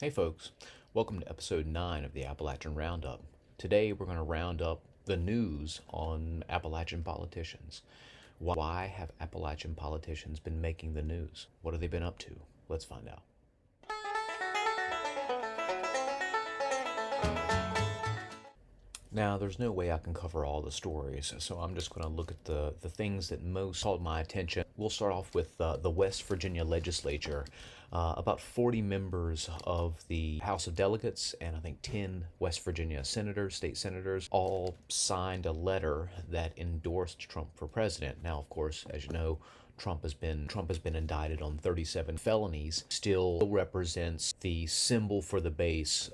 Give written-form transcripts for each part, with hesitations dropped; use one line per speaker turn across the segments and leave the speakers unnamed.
Hey folks, welcome to episode 9 of the Appalachian Roundup. Today we're going to round up the news on Appalachian politicians. Why have Appalachian politicians been making the news? What have they been up to? Let's find out. Now, there's no way I can cover all the stories, so I'm just going to look at the things that most called my attention. We'll start off with the West Virginia legislature. About 40 members of the House of Delegates and I think 10 West Virginia senators, state senators, all signed a letter that endorsed Trump for president. Now, of course, as you know, Trump has been indicted on 37 felonies, still represents the symbol for the base,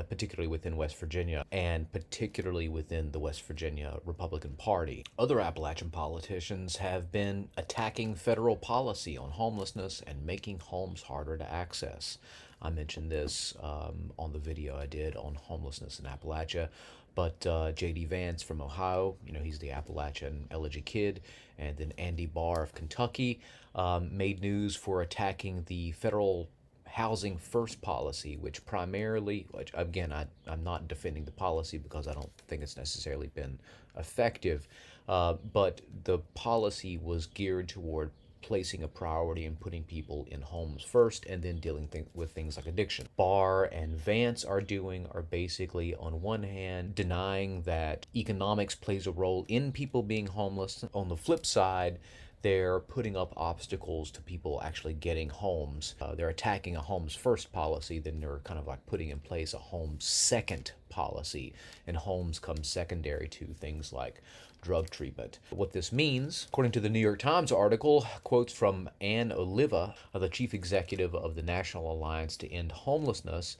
particularly within West Virginia and particularly within the West Virginia Republican Party. Other Appalachian politicians have been attacking federal policy on homelessness and making homes harder to access. I mentioned this on the video I did on homelessness in Appalachia. But J.D. Vance from Ohio, he's the Appalachian Elegy Kid, and then Andy Barr of Kentucky made news for attacking the federal housing first policy, which primarily, again, I'm not defending the policy because I don't think it's necessarily been effective, but the policy was geared toward placing a priority in putting people in homes first and then dealing with things like addiction. Barr and Vance are basically, on one hand, denying that economics plays a role in people being homeless. On the flip side, they're putting up obstacles to people actually getting homes. They're attacking a homes first policy, then they're kind of like putting in place a homes second policy, and homes come secondary to things like drug treatment. What this means, according to the New York Times article, quotes from Ann Oliva, the chief executive of the National Alliance to End Homelessness.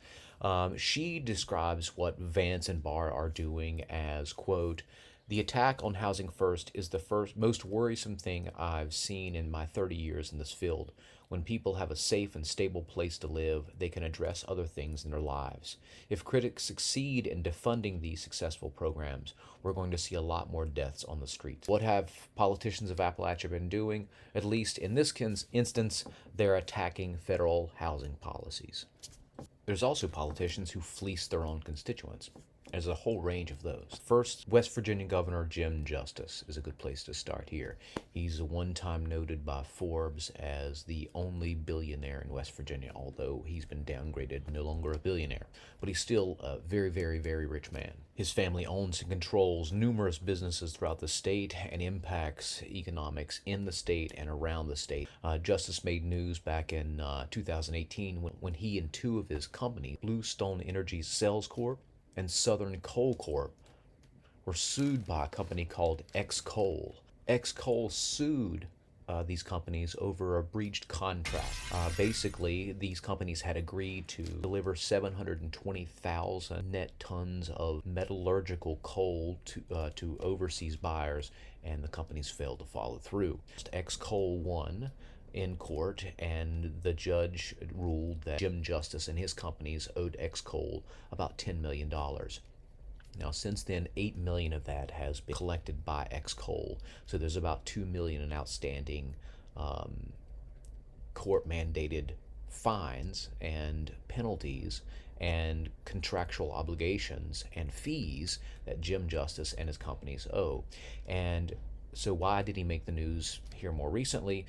She describes what Vance and Barr are doing as, quote, "The attack on Housing First is the most worrisome thing I've seen in my 30 years in this field. When people have a safe and stable place to live, they can address other things in their lives. If critics succeed in defunding these successful programs, we're going to see a lot more deaths on the streets." What have politicians of Appalachia been doing? At least in this instance, they're attacking federal housing policies. There's also politicians who fleece their own constituents. There's a whole range of those. First, West Virginia Governor Jim Justice is a good place to start here. He's one time noted by Forbes as the only billionaire in West Virginia, although he's been downgraded, no longer a billionaire. But he's still a very, very, very rich man. His family owns and controls numerous businesses throughout the state and impacts economics in the state and around the state. Justice made news back in 2018 when he and two of his companies, Bluestone Energy Sales Corp. And Southern Coal Corp. were sued by a company called X-Coal. X-Coal sued these companies over a breached contract. Basically, these companies had agreed to deliver 720,000 net tons of metallurgical coal to overseas buyers, and the companies failed to follow through. X-Coal won in court, and the judge ruled that Jim Justice and his companies owed X-Coal about $10 million. Now, since then, $8 million of that has been collected by X-Coal, so there's about $2 million in outstanding court-mandated fines and penalties and contractual obligations and fees that Jim Justice and his companies owe. And so why did he make the news here more recently?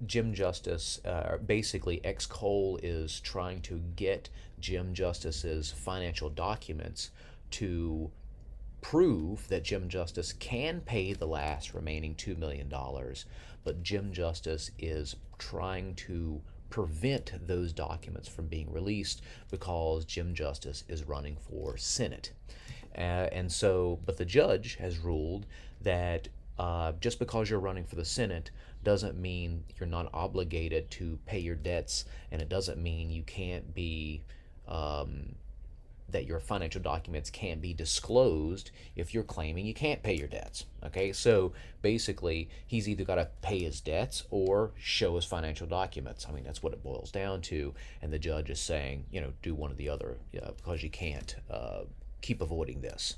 Jim Justice, basically X-Coal is trying to get Jim Justice's financial documents to prove that Jim Justice can pay the last remaining $2 million, but Jim Justice is trying to prevent those documents from being released because Jim Justice is running for Senate. But the judge has ruled that just because you're running for the Senate doesn't mean you're not obligated to pay your debts, and it doesn't mean you can't be that your financial documents can't be disclosed if you're claiming you can't pay your debts. Okay, so basically he's either got to pay his debts or show his financial documents. I mean, that's what it boils down to, and the judge is saying, do one or the other, because you can't keep avoiding this.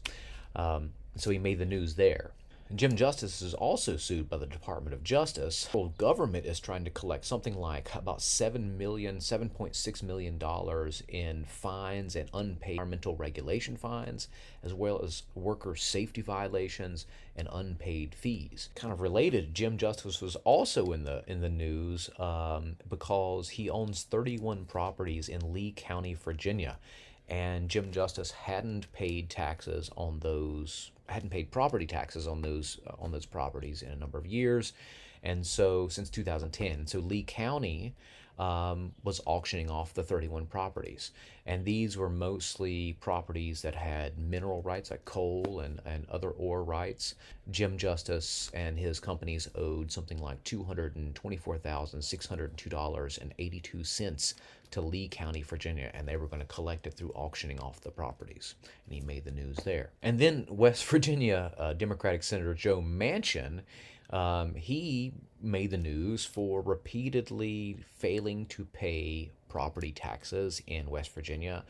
So he made the news there. Jim Justice is also sued by the Department of Justice. The federal government is trying to collect something like about $7.6 million in fines and unpaid environmental regulation fines, as well as worker safety violations and unpaid fees. Kind of related, Jim Justice was also in the news because he owns 31 properties in Lee County, Virginia, and Jim Justice hadn't paid property taxes on those properties in a number of years, and so since 2010, so Lee County was auctioning off the 31 properties, and these were mostly properties that had mineral rights like coal and other ore rights. Jim Justice and his companies owed something like $224,602.82 to Lee County, Virginia, and they were going to collect it through auctioning off the properties. And he made the news there. And then West Virginia Democratic Senator Joe Manchin, he made the news for repeatedly failing to pay property taxes in West Virginia,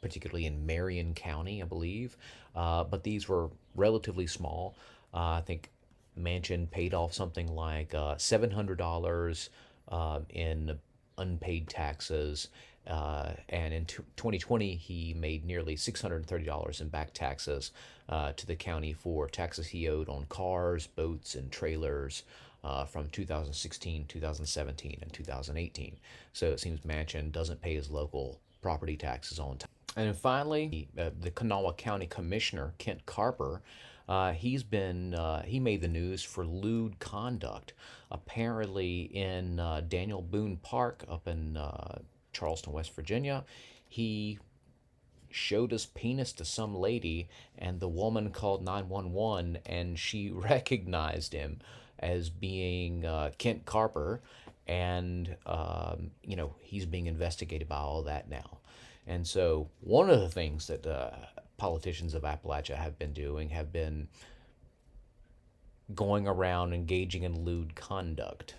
particularly in Marion County, I believe. But these were relatively small. I think Manchin paid off something like $700 in unpaid taxes. And in 2020, he made nearly $630 in back taxes to the county for taxes he owed on cars, boats, and trailers from 2016, 2017, and 2018. So it seems Manchin doesn't pay his local property taxes on time. And then finally, the Kanawha County Commissioner, Kent Carper, he made the news for lewd conduct. Apparently, in Daniel Boone Park up in Charleston, West Virginia, he showed his penis to some lady, and the woman called 911, and she recognized him as being Kent Carper, and he's being investigated by all that now. And so one of the things that politicians of Appalachia have been doing have been going around engaging in lewd conduct.